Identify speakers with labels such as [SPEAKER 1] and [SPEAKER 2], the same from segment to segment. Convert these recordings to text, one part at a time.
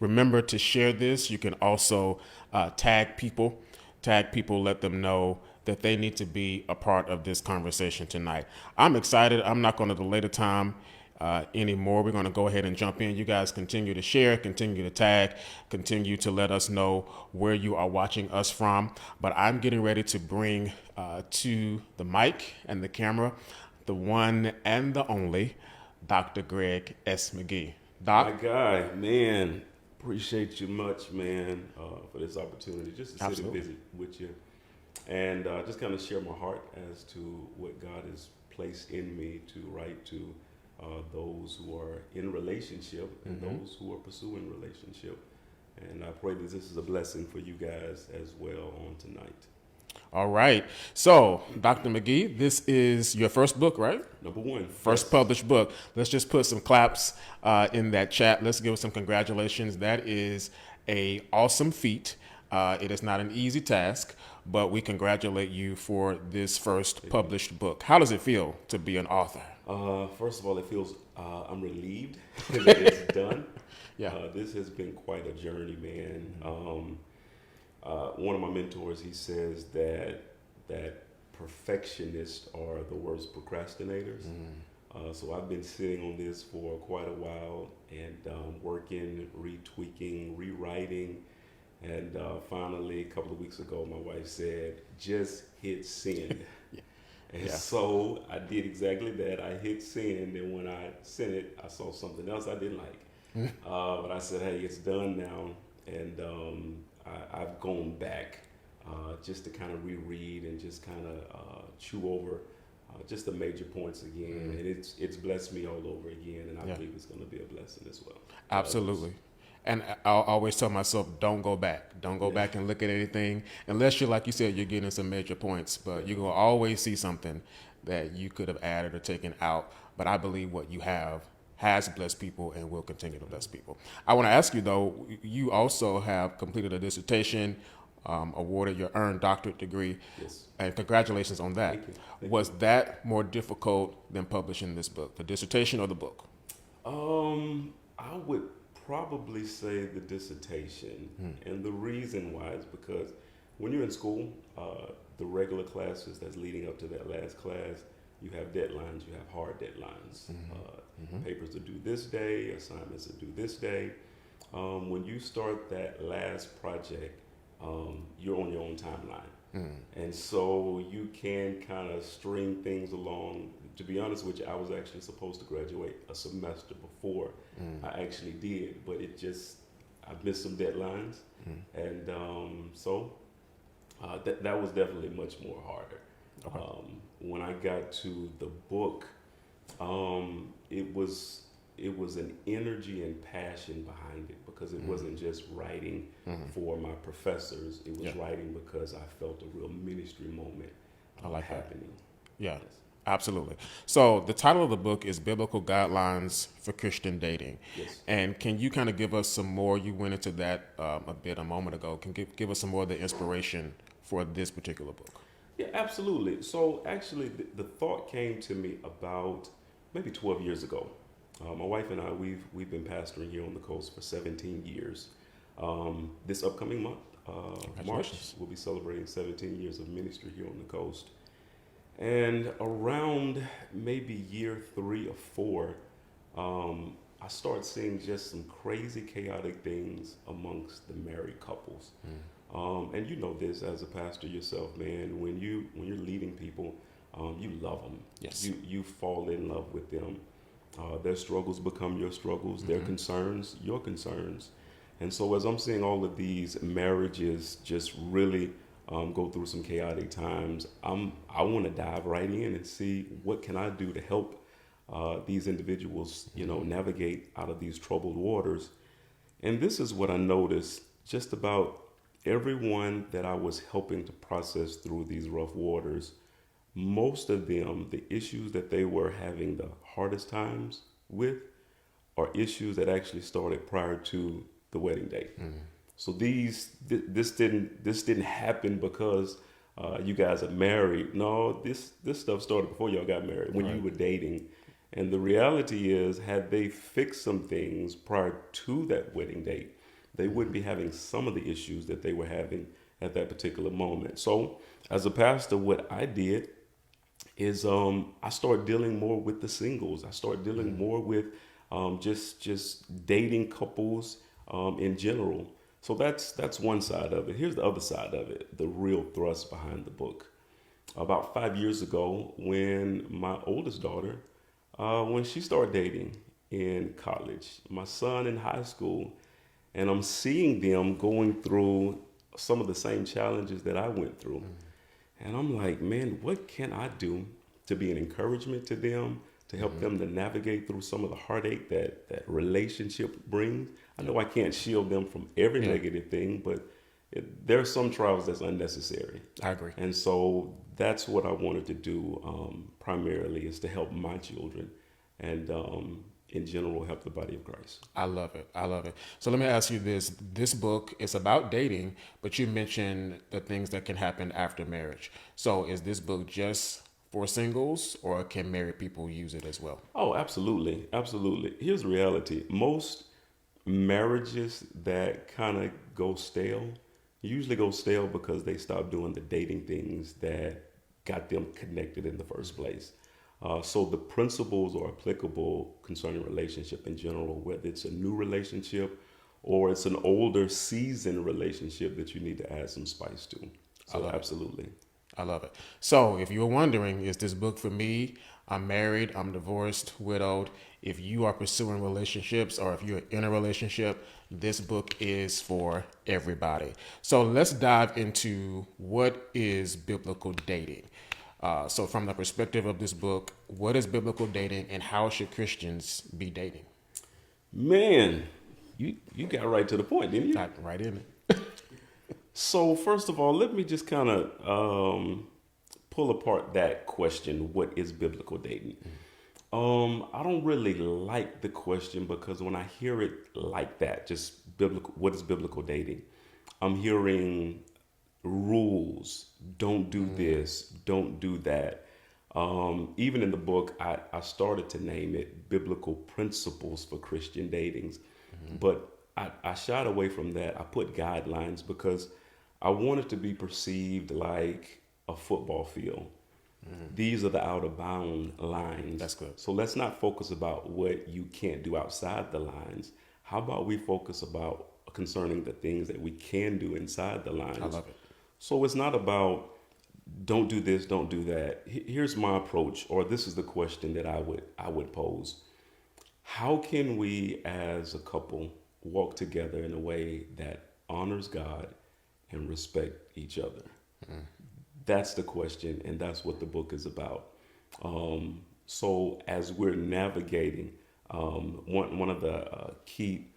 [SPEAKER 1] Remember to share this. You can also tag people, let them know that they need to be a part of this conversation tonight. I'm excited. I'm not going to delay the time anymore. We're going to go ahead and jump in. You guys continue to share, continue to tag, continue to let us know where you are watching us from. But I'm getting ready to bring to the mic and the camera the one and the only Dr. Gregg S. Magee. Doc?
[SPEAKER 2] My guy, man, appreciate you much, man, for this opportunity just to sit and visit with you and just kind of share my heart as to what God has placed in me to write to those who are in relationship and those who are pursuing relationship. And I pray that this is a blessing for you guys as well on tonight.
[SPEAKER 1] All right. So, Dr. Magee, this is your first book, right?
[SPEAKER 2] Number one.
[SPEAKER 1] First published book. Let's just put some claps in that chat. Let's give some congratulations. That is a awesome feat. It is not an easy task, but we congratulate you for this first published book. How does it feel to be an author?
[SPEAKER 2] First of all, it feels I'm relieved that it's done.
[SPEAKER 1] Yeah.
[SPEAKER 2] This has been quite a journey, man. One of my mentors, he says that perfectionists are the worst procrastinators. So I've been sitting on this for quite a while and working, retweaking, rewriting. And finally, a couple of weeks ago, my wife said, just hit send. And so I did exactly that. I hit send, and when I sent it, I saw something else I didn't like. But I said, hey, it's done now. And I've gone back just to kind of reread and just kind of chew over just the major points again. And it's blessed me all over again, and I believe it's going to be a blessing as well.
[SPEAKER 1] Absolutely. And I'll always tell myself, don't go back. Don't go back and look at anything unless you're, like you said, you're getting some major points. But you're going to always see something that you could have added or taken out. But I believe what you have has blessed people and will continue to bless people. I want to ask you, though, you also have completed a dissertation, awarded your earned doctorate degree.
[SPEAKER 2] Yes.
[SPEAKER 1] And congratulations on that.
[SPEAKER 2] Thank you.
[SPEAKER 1] Was that more difficult than publishing this book, the dissertation or the book?
[SPEAKER 2] I would probably say the dissertation. And the reason why is because when you're in school, the regular classes that's leading up to that last class, you have deadlines, you have hard deadlines. Papers to do this day, assignments to do this day. When you start that last project, you're on your own timeline. And so you can kind of string things along. To be honest with you, I was actually supposed to graduate a semester before I actually did, but I missed some deadlines. And so that was definitely much more harder. Okay. When I got to the book, it was an energy and passion behind it, because it wasn't just writing for my professors. It was writing because I felt a real ministry moment happening.
[SPEAKER 1] Yeah, absolutely. So the title of the book is Biblical Guidelines for Christian Dating.
[SPEAKER 2] Yes.
[SPEAKER 1] And can you kind of give us some more? You went into that a moment ago. Can you give us some more of the inspiration for this particular book?
[SPEAKER 2] Yeah, absolutely. So actually, the thought came to me about maybe 12 years ago. My wife and I, we've been pastoring here on the coast for 17 years. This upcoming month, March, we'll be celebrating 17 years of ministry here on the coast. And around maybe year 3 or 4, I started seeing just some crazy, chaotic things amongst the married couples. And you know this as a pastor yourself, man. When you're leading people, you love them.
[SPEAKER 1] Yes.
[SPEAKER 2] You fall in love with them. Their struggles become your struggles. Their concerns, your concerns. And so as I'm seeing all of these marriages just really go through some chaotic times, I want to dive right in and see what can I do to help these individuals, navigate out of these troubled waters. And this is what I noticed: just about everyone that I was helping to process through these rough waters, most of them, the issues that they were having the hardest times with are issues that actually started prior to the wedding day. So this didn't happen because you guys are married. No, this stuff started before y'all got married, when you were dating. And the reality is, had they fixed some things prior to that wedding date, they wouldn't be having some of the issues that they were having at that particular moment. So, as a pastor, what I did is I started dealing more with the singles. I started dealing more with just dating couples in general. So that's one side of it. Here's the other side of it, the real thrust behind the book. About 5 years ago, when my oldest daughter, when she started dating in college, my son in high school, and I'm seeing them going through some of the same challenges that I went through. And I'm like, man, what can I do to be an encouragement to them, to help them to navigate through some of the heartache that relationship brings? I know I can't shield them from every negative thing, but there are some trials that's unnecessary.
[SPEAKER 1] I agree.
[SPEAKER 2] And so that's what I wanted to do primarily, is to help my children and in general help the body of Christ.
[SPEAKER 1] I love it. I love it. So let me ask you this. This book is about dating, but you mentioned the things that can happen after marriage. So is this book just for singles, or can married people use it as well?
[SPEAKER 2] Oh, absolutely. Absolutely. Here's the reality. Most marriages that kind of go stale usually go stale because they stop doing the dating things that got them connected in the first place. So the principles are applicable concerning relationship in general, whether it's a new relationship or it's an older seasoned relationship that you need to add some spice to. So absolutely.
[SPEAKER 1] I love it. So if you were wondering, is this book for me? I'm married, I'm divorced, widowed. If you are pursuing relationships or if you're in a relationship, this book is for everybody. So let's dive into what is biblical dating. So from the perspective of this book, what is biblical dating and how should Christians be dating?
[SPEAKER 2] Man, you got right to the point, didn't you?
[SPEAKER 1] Got right in it.
[SPEAKER 2] So first of all, let me just kind of pull apart that question. What is biblical dating? I don't really like the question because when I hear it like that, just biblical, what is biblical dating? I'm hearing rules. Don't do this. Don't do that. Even in the book, I started to name it biblical principles for Christian datings, but I shied away from that. I put guidelines because I want it to be perceived like a football field. These are the out of bound lines.
[SPEAKER 1] That's good.
[SPEAKER 2] So let's not focus about what you can't do outside the lines. How about we focus about concerning the things that we can do inside the lines?
[SPEAKER 1] I love it.
[SPEAKER 2] So it's not about don't do this, don't do that. Here's my approach, or this is the question that I would pose. How can we as a couple walk together in a way that honors God and respect each other? That's the question, and that's what the book is about. So as we're navigating, one of the key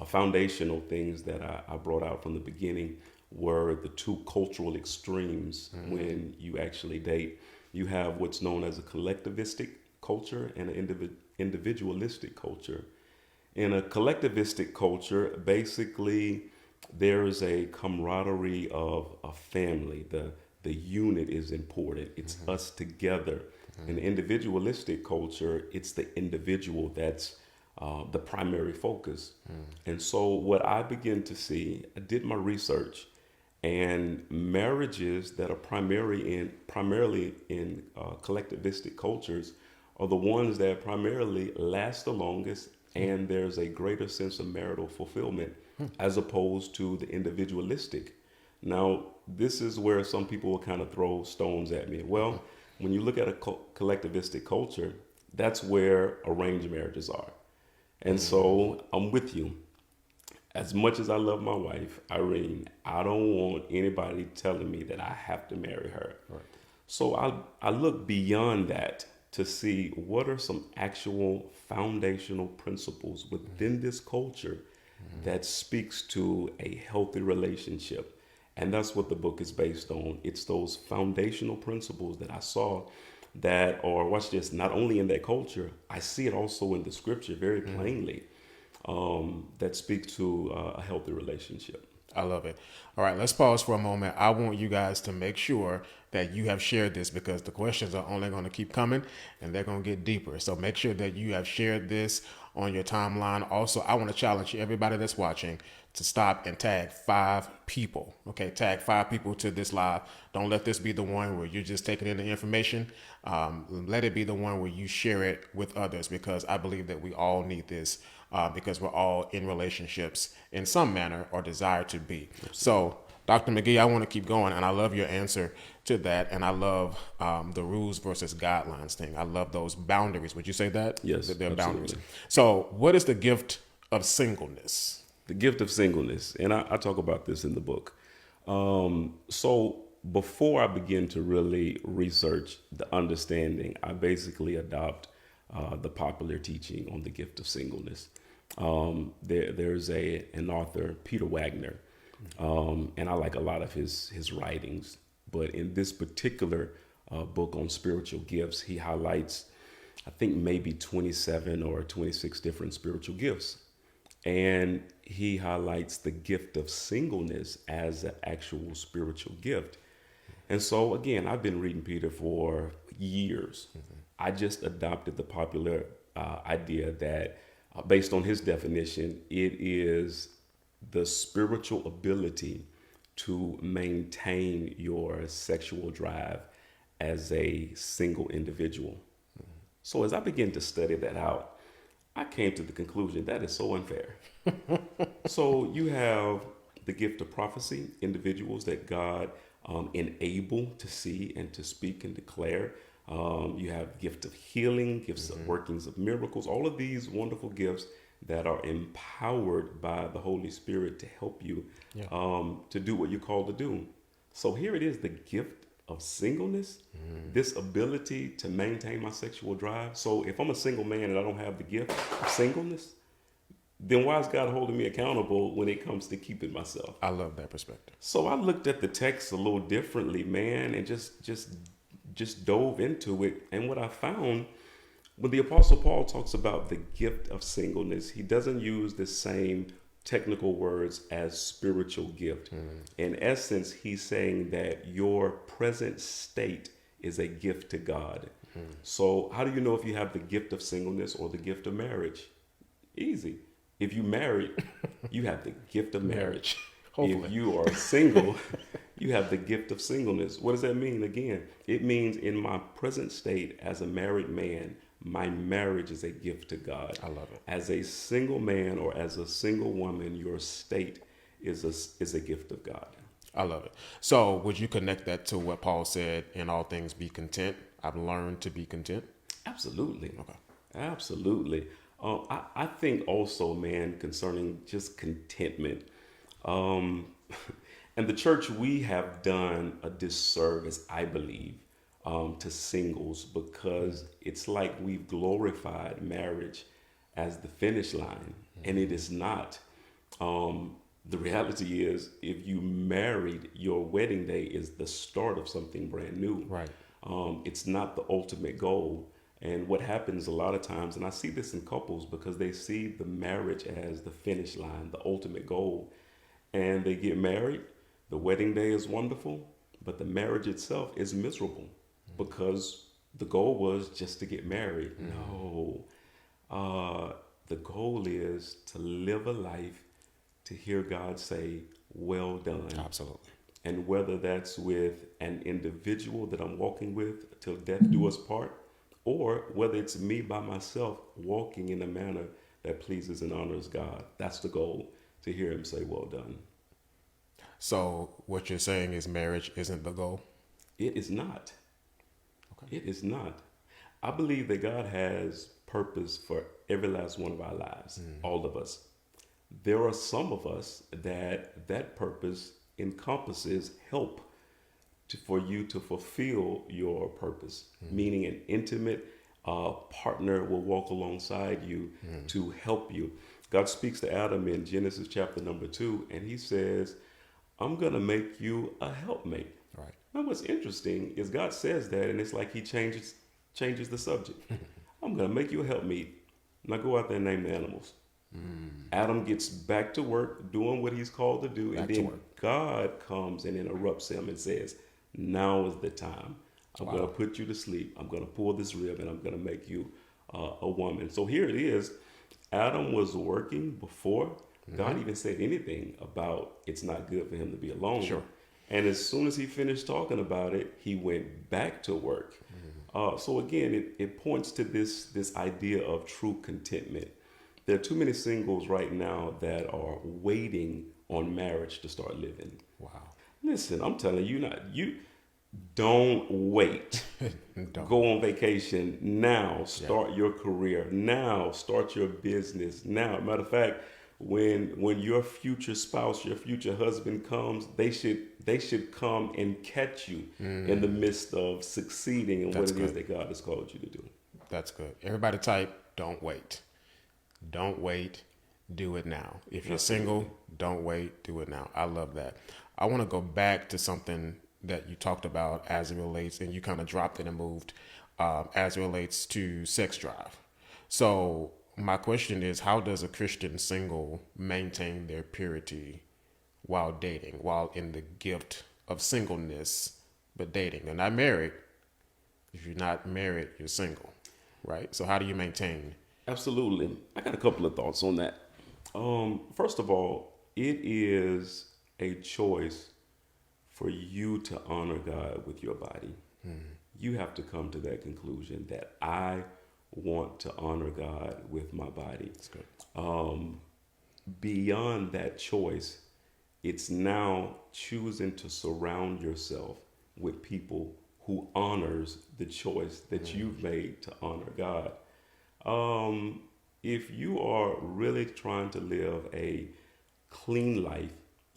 [SPEAKER 2] foundational things that I brought out from the beginning were the two cultural extremes when you actually date. You have what's known as a collectivistic culture and an individualistic culture. In a collectivistic culture, basically, there is a camaraderie of a family. The unit is important. It's us together. In individualistic culture, it's the individual that's the primary focus. And so what I begin to see, I did my research, and marriages that are primarily in collectivistic cultures are the ones that primarily last the longest, and there's a greater sense of marital fulfillment as opposed to the individualistic. Now, this is where some people will kind of throw stones at me. Well, when you look at a collectivistic culture, that's where arranged marriages are. And so I'm with you. As much as I love my wife, Irene, I don't want anybody telling me that I have to marry her.
[SPEAKER 1] Right.
[SPEAKER 2] So I look beyond that to see what are some actual foundational principles within this culture that speaks to a healthy relationship. And that's what the book is based on. It's those foundational principles that I saw that are, watch this, not only in that culture, I see it also in the scripture very plainly, that speak to a healthy relationship.
[SPEAKER 1] I love it. All right, let's pause for a moment. I want you guys to make sure that you have shared this because the questions are only going to keep coming and they're going to get deeper. So make sure that you have shared this on your timeline. Also, I want to challenge everybody that's watching to stop and tag 5 people. Okay, tag 5 people to this live. Don't let this be the one where you're just taking in the information. Let it be the one where you share it with others because I believe that we all need this. Because we're all in relationships in some manner or desire to be. So, Dr. Magee, I want to keep going, and I love your answer to that, and I love the rules versus guidelines thing. I love those boundaries. Would you say that?
[SPEAKER 2] Yes,
[SPEAKER 1] That they're
[SPEAKER 2] absolutely.
[SPEAKER 1] boundaries. So, what is the gift of singleness?
[SPEAKER 2] The gift of singleness, and I talk about this in the book. So before I begin to really research the understanding, I basically adopt the popular teaching on the gift of singleness. There's an author, Peter Wagner, and I like a lot of his writings. But in this particular book on spiritual gifts, he highlights, I think, maybe 27 or 26 different spiritual gifts. And he highlights the gift of singleness as an actual spiritual gift. And so, again, I've been reading Peter for years. I just adopted the popular idea that, based on his definition, it is the spiritual ability to maintain your sexual drive as a single individual. So as I began to study that out, I came to the conclusion that is so unfair. So you have the gift of prophecy, individuals that God enable to see and to speak and declare. You have gift of healing, gifts of workings of miracles, all of these wonderful gifts that are empowered by the Holy Spirit to help you to do what you're called to do. So here it is, the gift of singleness, this ability to maintain my sexual drive. So if I'm a single man and I don't have the gift of singleness, then why is God holding me accountable when it comes to keeping myself?
[SPEAKER 1] I love that perspective.
[SPEAKER 2] So I looked at the text a little differently, man, and just dove into it. And what I found, when the Apostle Paul talks about the gift of singleness, he doesn't use the same technical words as spiritual gift. In essence, he's saying that your present state is a gift to God. So how do you know if you have the gift of singleness or the gift of marriage? Easy. If you married, you have the gift of marriage.
[SPEAKER 1] Hopefully.
[SPEAKER 2] If you are single, you have the gift of singleness. What does that mean? Again, it means in my present state as a married man, my marriage is a gift to God.
[SPEAKER 1] I love it.
[SPEAKER 2] As a single man or as a single woman, your state is a gift of God.
[SPEAKER 1] I love it. So would you connect that to what Paul said, in all things be content? I've learned to be content.
[SPEAKER 2] Absolutely.
[SPEAKER 1] Okay.
[SPEAKER 2] Absolutely. I think also, man, concerning just contentment, and the church, we have done a disservice, I believe, to singles because it's like we've glorified marriage as the finish line, and it is not. The reality is, if you married, your wedding day is the start of something brand new.
[SPEAKER 1] Right.
[SPEAKER 2] It's not the ultimate goal. And what happens a lot of times, and I see this in couples because they see the marriage as the finish line, the ultimate goal, and they get married. The wedding day is wonderful, but the marriage itself is miserable because the goal was just to get married. No, the goal is to live a life to hear God say, well done.
[SPEAKER 1] Absolutely.
[SPEAKER 2] And whether that's with an individual that I'm walking with till death do us part, or whether it's me by myself walking in a manner that pleases and honors God. That's the goal, to hear him say, well done.
[SPEAKER 1] So what you're saying is marriage isn't the goal?
[SPEAKER 2] It is not.
[SPEAKER 1] Okay.
[SPEAKER 2] It is not. I believe that God has purpose for every last one of our lives, all of us. There are some of us that purpose encompasses help for you to fulfill your purpose, meaning an intimate partner will walk alongside you to help you. God speaks to Adam in Genesis chapter number 2, and he says, I'm going to make you a helpmate.
[SPEAKER 1] Right.
[SPEAKER 2] Now, what's interesting is God says that, and it's like he changes the subject. I'm going to make you a helpmate. Now go out there and name the animals. Adam gets back to work doing what he's called to do, and
[SPEAKER 1] Back to
[SPEAKER 2] then
[SPEAKER 1] work.
[SPEAKER 2] God comes and interrupts him and says, "Now is the time. I'm going to
[SPEAKER 1] Wow.
[SPEAKER 2] put you to sleep. I'm going to pull this rib and I'm going to make you a woman." So here it is. Adam was working before God even said anything about it's not good for him to be alone.
[SPEAKER 1] Sure.
[SPEAKER 2] And as soon as he finished talking about it, he went back to work. So again, it points to this idea of true contentment. There are too many singles right now that are waiting on marriage to start living.
[SPEAKER 1] Wow.
[SPEAKER 2] Listen, I'm telling you, not you. Don't wait.
[SPEAKER 1] Don't.
[SPEAKER 2] Go on vacation now. Start your career now. Start your business now. Matter of fact, when your future spouse, your future husband comes, they should come and catch you in the midst of succeeding in what it is that God has called you to do.
[SPEAKER 1] That's good. Everybody type, don't wait. Don't wait. Do it now. If you're single, don't wait. Do it now. I love that. I want to go back to something that you talked about as it relates, and you kind of dropped it and moved as it relates to sex drive. So my question is, how does a Christian single maintain their purity while dating, while in the gift of singleness, but dating? They're not married. If you're not married, you're single, right? So how do you maintain?
[SPEAKER 2] Absolutely. I got a couple of thoughts on that. First of all, it is a choice for you to honor God with your body. You have to come to that conclusion that I want to honor God with my body.
[SPEAKER 1] That's good.
[SPEAKER 2] Beyond that choice, it's now choosing to surround yourself with people who honors the choice that you've made to honor God. If you are really trying to live a clean life,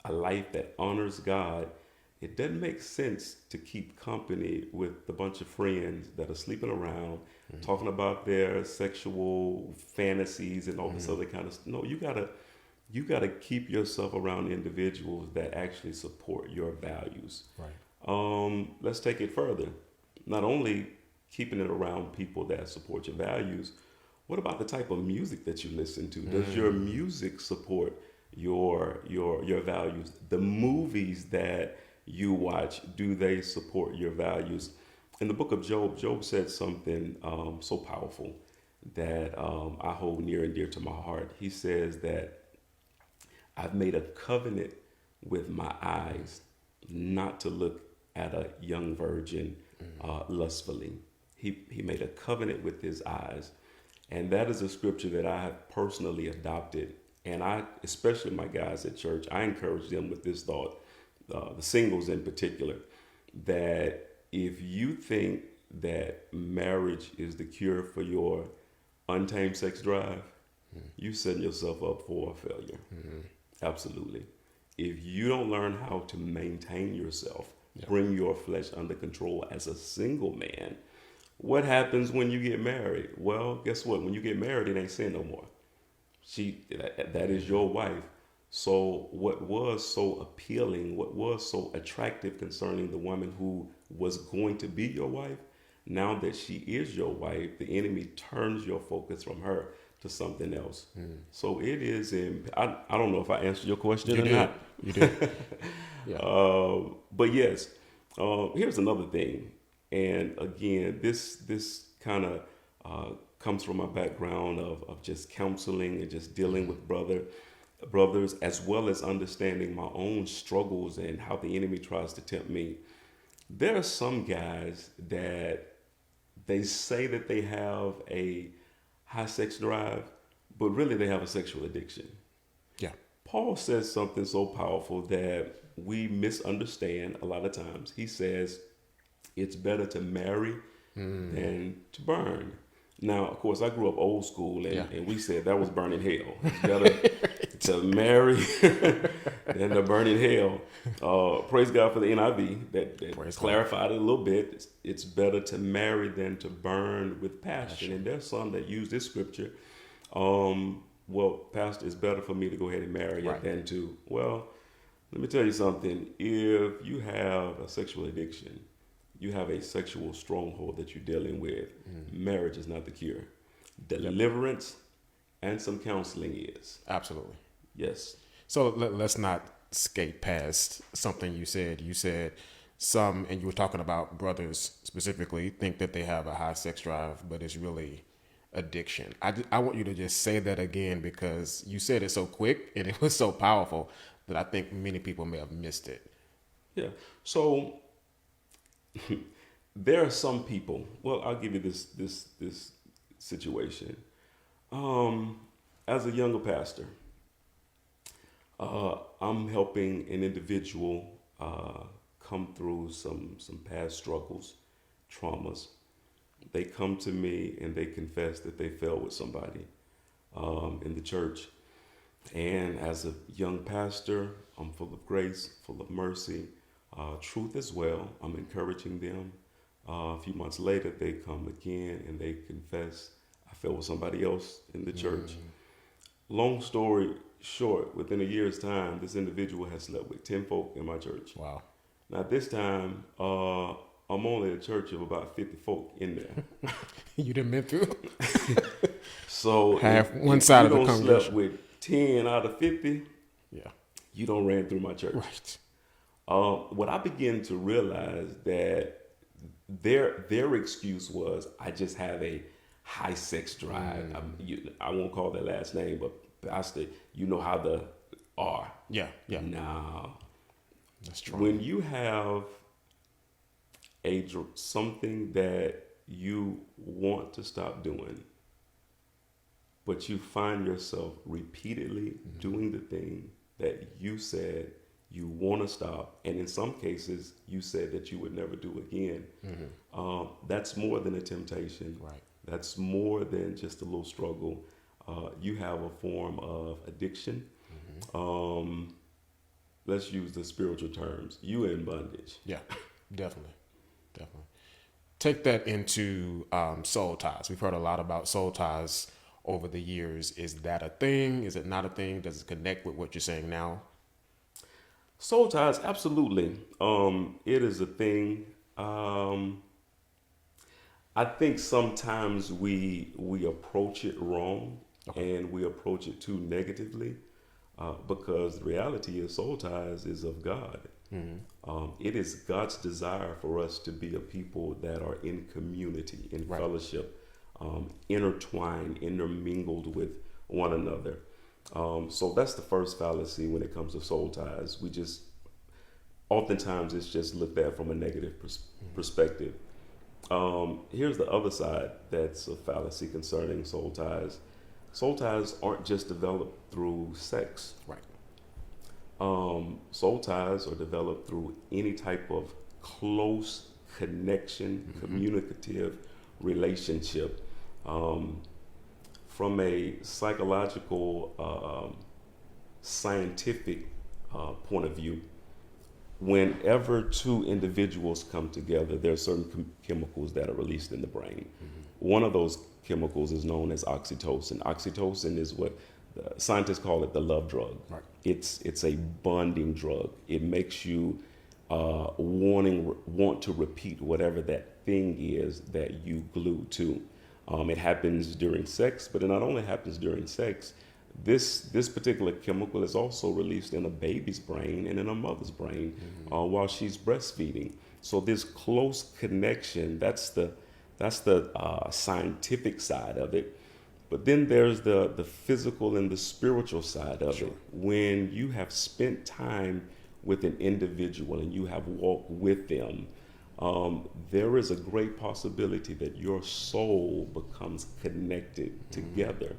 [SPEAKER 2] a life that honors God, it doesn't make sense to keep company with a bunch of friends that are sleeping around, talking about their sexual fantasies and all this other kind of stuff. No, you gotta keep yourself around individuals that actually support your values.
[SPEAKER 1] Right.
[SPEAKER 2] Let's take it further. Not only keeping it around people that support your values, what about the type of music that you listen to? Does your music support your values? The movies that you watch, do they support your values? In the book of Job said something so powerful that I hold near and dear to my heart. He says that I've made a covenant with my eyes not to look at a young virgin lustfully. He made a covenant with his eyes. And that is a scripture that I have personally adopted. And I, especially my guys at church, I encourage them with this thought, the singles in particular, that if you think that marriage is the cure for your untamed sex drive, you setting yourself up for a failure. Absolutely. If you don't learn how to maintain yourself, bring your flesh under control as a single man, what happens when you get married? Well, guess what? When you get married, it ain't sin no more. That is your wife. So what was so appealing, what was so attractive concerning the woman who was going to be your wife, now that she is your wife, the enemy turns your focus from her to something else. So it is, I don't know if I answered your question or not.
[SPEAKER 1] You did. Yeah.
[SPEAKER 2] But yes, here's another thing. And again, this kind of comes from my background of just counseling and just dealing with brothers, as well as understanding my own struggles and how the enemy tries to tempt me. There are some guys that they say that they have a high sex drive, but really they have a sexual addiction.
[SPEAKER 1] Yeah.
[SPEAKER 2] Paul says something so powerful that we misunderstand a lot of times. He says it's better to marry than to burn. Now, of course, I grew up old school, and we said that was burning hell. It's better to marry than to burn in hell. Praise God for the NIV that clarified it a little bit. It's better to marry than to burn with passion. And there's some that use this scripture. Well, Pastor, it's better for me to go ahead and marry it than to. Well, let me tell you something. If you have a sexual addiction, you have a sexual stronghold that you're dealing with, marriage is not the cure. Deliverance and some counseling is.
[SPEAKER 1] Absolutely.
[SPEAKER 2] Yes.
[SPEAKER 1] So let's not skate past something you said. You said some, and you were talking about brothers specifically, think that they have a high sex drive, but it's really addiction. I want you to just say that again because you said it so quick and it was so powerful that I think many people may have missed it.
[SPEAKER 2] Yeah. So there are some people. Well, I'll give you this situation. As a younger pastor, I'm helping an individual come through some past struggles, traumas. They come to me and they confess that they fell with somebody in the church. And as a young pastor, I'm full of grace, full of mercy, truth as well. I'm encouraging them. A few months later, they come again and they confess, I fell with somebody else in the church. Long story short, within a year's time, this individual has slept with 10 folk in my church.
[SPEAKER 1] Wow.
[SPEAKER 2] Now, this time, I'm only a church of about 50 folk in there.
[SPEAKER 1] You done been through
[SPEAKER 2] So
[SPEAKER 1] half
[SPEAKER 2] if,
[SPEAKER 1] one
[SPEAKER 2] if
[SPEAKER 1] side
[SPEAKER 2] you
[SPEAKER 1] of the
[SPEAKER 2] don't
[SPEAKER 1] congregation.
[SPEAKER 2] slept with 10 out of 50,
[SPEAKER 1] Yeah.
[SPEAKER 2] you don't ran through my church.
[SPEAKER 1] Right.
[SPEAKER 2] What I began to realize that their excuse was, I just have a high sex drive. I won't call their last name, but Pastor, you know how the are.
[SPEAKER 1] Yeah. Yeah.
[SPEAKER 2] Now,
[SPEAKER 1] That's true.
[SPEAKER 2] when you have something that you want to stop doing, but you find yourself repeatedly doing the thing that you said you want to stop, and in some cases you said that you would never do again, that's more than a temptation.
[SPEAKER 1] Right.
[SPEAKER 2] That's more than just a little struggle. You have a form of addiction. Let's use the spiritual terms. You in bondage.
[SPEAKER 1] Yeah, definitely. Definitely. Take that into soul ties. We've heard a lot about soul ties over the years. Is that a thing? Is it not a thing? Does it connect with what you're saying now?
[SPEAKER 2] Soul ties, absolutely. It is a thing. I think sometimes we approach it wrong, and we approach it too negatively, because the reality is soul ties is of God. It is God's desire for us to be a people that are in community, in fellowship, intertwined, intermingled with one another. So that's the first fallacy when it comes to soul ties. Oftentimes it's just looked at from a negative perspective. Here's the other side that's a fallacy concerning soul ties. Soul ties aren't just developed through sex.
[SPEAKER 1] Right.
[SPEAKER 2] Soul ties are developed through any type of close connection, communicative relationship. From a psychological, scientific point of view, whenever two individuals come together, there are certain chemicals that are released in the brain. One of those chemicals is known as oxytocin. Oxytocin is what scientists call it the love drug.
[SPEAKER 1] Right.
[SPEAKER 2] It's a bonding drug. It makes you want to repeat whatever that thing is that you glue to. It happens during sex, but it not only happens during sex. This particular chemical is also released in a baby's brain and in a mother's brain while she's breastfeeding. So this close connection, that's the scientific side of it. But then there's the physical and the spiritual side of it. When you have spent time with an individual and you have walked with them, there is a great possibility that your soul becomes connected together.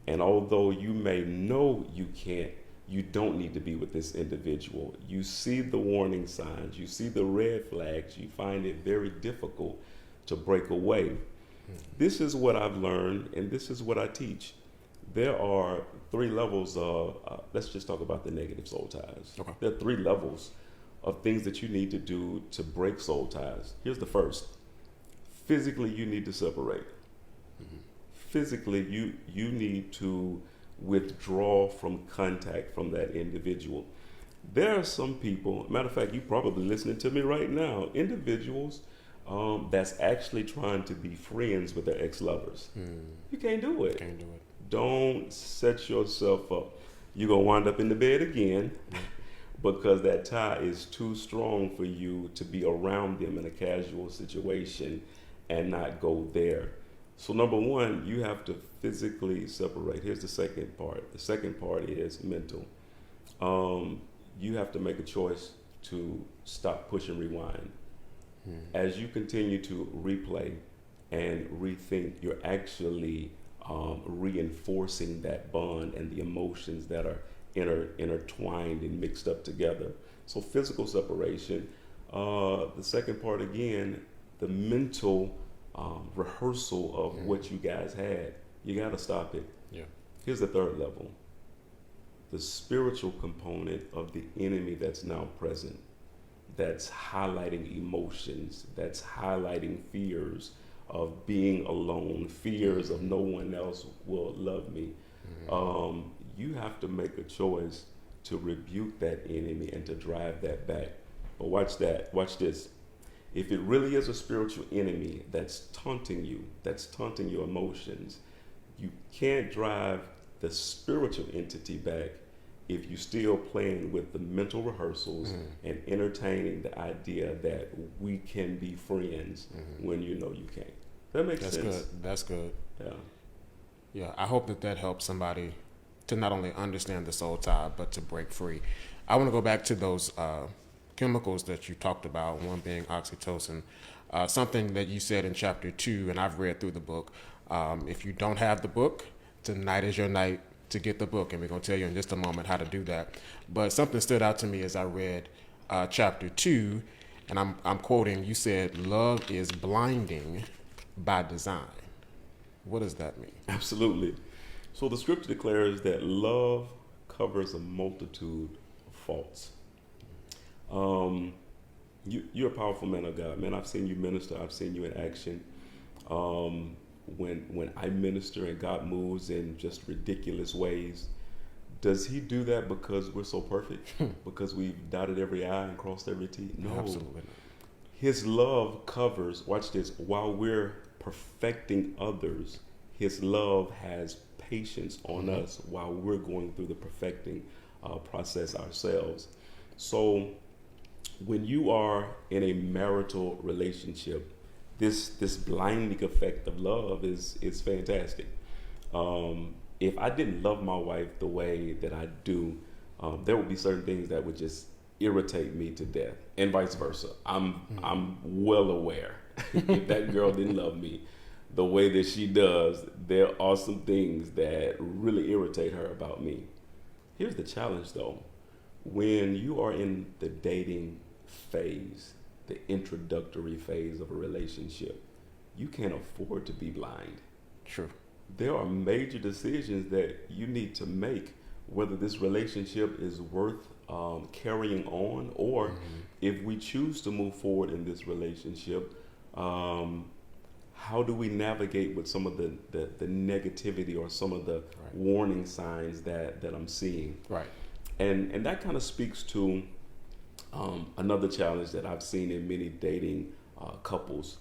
[SPEAKER 2] And although you may know you don't need to be with this individual, you see the warning signs, you see the red flags, you find it very difficult to break away. This is what I've learned, and this is what I teach. There are 3 levels of, let's just talk about the negative soul ties.
[SPEAKER 1] Okay.
[SPEAKER 2] There are 3 levels of things that you need to do to break soul ties. Here's the first. Physically, you need to separate. Physically, you need to withdraw from contact from that individual. There are some people, matter of fact, you probably listening to me right now, individuals that's actually trying to be friends with their ex-lovers. You can't do it.
[SPEAKER 1] Can't do it.
[SPEAKER 2] Don't set yourself up. You're going to wind up in the bed again because that tie is too strong for you to be around them in a casual situation and not go there. So, number one, you have to physically separate. Here's the second part. The second part is mental. You have to make a choice to stop, push, and rewind. As you continue to replay and rethink, you're actually reinforcing that bond and the emotions that are intertwined and mixed up together. So physical separation. The second part again, the mental rehearsal of what you guys had. You got to stop it.
[SPEAKER 1] Yeah.
[SPEAKER 2] Here's the third level. The spiritual component of the enemy that's now present, that's highlighting emotions, that's highlighting fears of being alone, fears of no one else will love me. You have to make a choice to rebuke that enemy and to drive that back. But watch this. If it really is a spiritual enemy that's taunting you, that's taunting your emotions, you can't drive the spiritual entity back if you're still playing with the mental rehearsals and entertaining the idea that we can be friends when you know you can't. That makes sense.
[SPEAKER 1] That's good.
[SPEAKER 2] Yeah.
[SPEAKER 1] Yeah, I hope that helps somebody to not only understand the soul tie, but to break free. I want to go back to those chemicals that you talked about, one being oxytocin. Something that you said in chapter 2, and I've read through the book. If you don't have the book, tonight is your night to get the book, and we're going to tell you in just a moment how to do that. But something stood out to me as I read chapter 2, and I'm quoting, you said, love is blinding by design. What does that mean?
[SPEAKER 2] Absolutely. So the scripture declares that love covers a multitude of faults. You're a powerful man of God, man. I've seen you minister. I've seen you in action. When I minister and God moves in just ridiculous ways, does he do that because we're so perfect? Because we've dotted every I and crossed every T? No.
[SPEAKER 1] Absolutely not.
[SPEAKER 2] His love covers, watch this, while we're perfecting others, his love has patience on us while we're going through the perfecting process ourselves. So when you are in a marital relationship, this blinding effect of love is fantastic. If I didn't love my wife the way that I do, there would be certain things that would just irritate me to death, and vice versa. I'm well aware if that girl didn't love me the way that she does, there are some things that really irritate her about me. Here's the challenge though. When you are in the dating phase, the introductory phase of a relationship, you can't afford to be blind.
[SPEAKER 1] True.
[SPEAKER 2] There are major decisions that you need to make, whether this relationship is worth carrying on, or if we choose to move forward in this relationship, how do we navigate with some of the negativity or some of the warning signs that I'm seeing?
[SPEAKER 1] Right.
[SPEAKER 2] And that kind of speaks to another challenge that I've seen in many dating couples.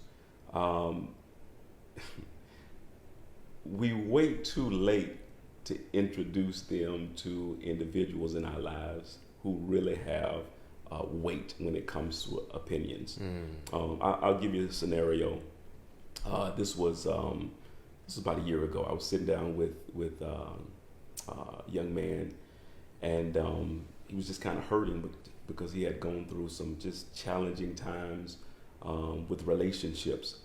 [SPEAKER 2] We wait too late to introduce them to individuals in our lives who really have weight when it comes to opinions. I'll give you a scenario. This was about a year ago. I was sitting down with a young man, and he was just kind of hurting because he had gone through some just challenging times with relationships.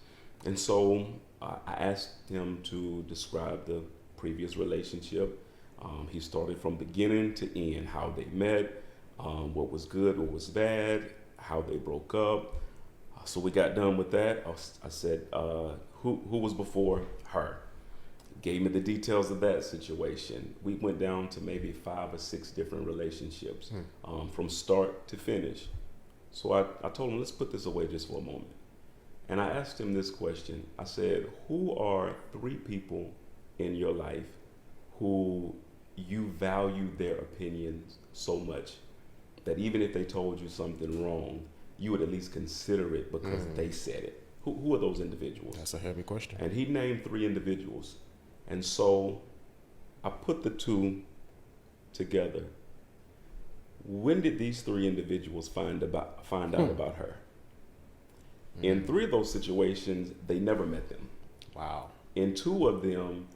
[SPEAKER 2] And so I asked him to describe the previous relationship. He started from beginning to end, how they met, what was good, what was bad, how they broke up. So we got done with that. I said, who was before her? Gave me the details of that situation. We went down to maybe 5 or 6 different relationships from start to finish. So I told him, let's put this away just for a moment. And I asked him this question. I said, who are 3 people in your life who you value their opinions so much that even if they told you something wrong, you would at least consider it because they said it? Who are those individuals?
[SPEAKER 1] That's a heavy question.
[SPEAKER 2] And he named 3 individuals. And so I put the two together. When did these three individuals find out about her? In three of those situations, they never met them.
[SPEAKER 1] Wow.
[SPEAKER 2] In two of them,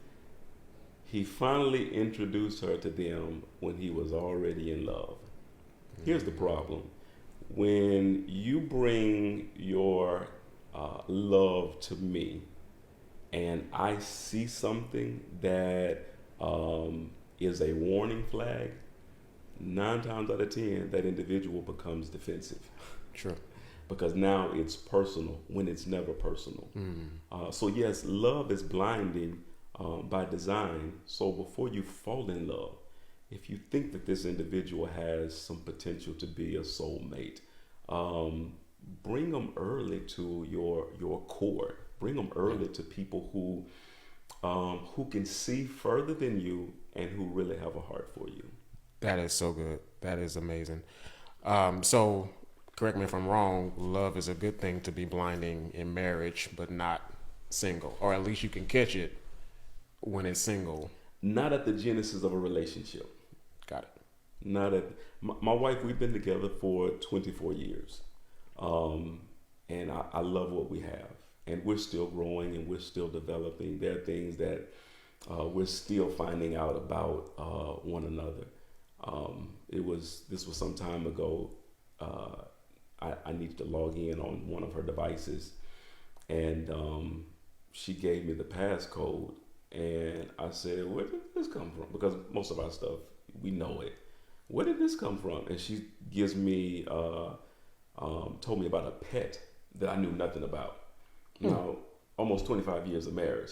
[SPEAKER 2] he finally introduced her to them when he was already in love. Here's the problem. When you bring your love to me and I see something that is a warning flag, 9 times out of 10, that individual becomes defensive.
[SPEAKER 1] True.
[SPEAKER 2] Because now it's personal when it's never personal. So yes, love is blinding by design. So before you fall in love, if you think that this individual has some potential to be a soulmate, bring them early to your core. Bring them early to people who can see further than you and who really have a heart for you.
[SPEAKER 1] That is so good. That is amazing. So, correct me if I'm wrong, love is a good thing to be blinding in marriage, but not single. Or at least you can catch it when it's single.
[SPEAKER 2] Not at the genesis of a relationship.
[SPEAKER 1] Got it.
[SPEAKER 2] Not at my wife. We've been together for 24 years, and I love what we have. And we're still growing and we're still developing. There are things that we're still finding out about one another. This was some time ago. I needed to log in on one of her devices, and she gave me the passcode, and I said, "Where did this come from?" Because most of our stuff, we know it. Where did this come from? And she gives me, told me about a pet that I knew nothing about. Now, almost 25 years of marriage.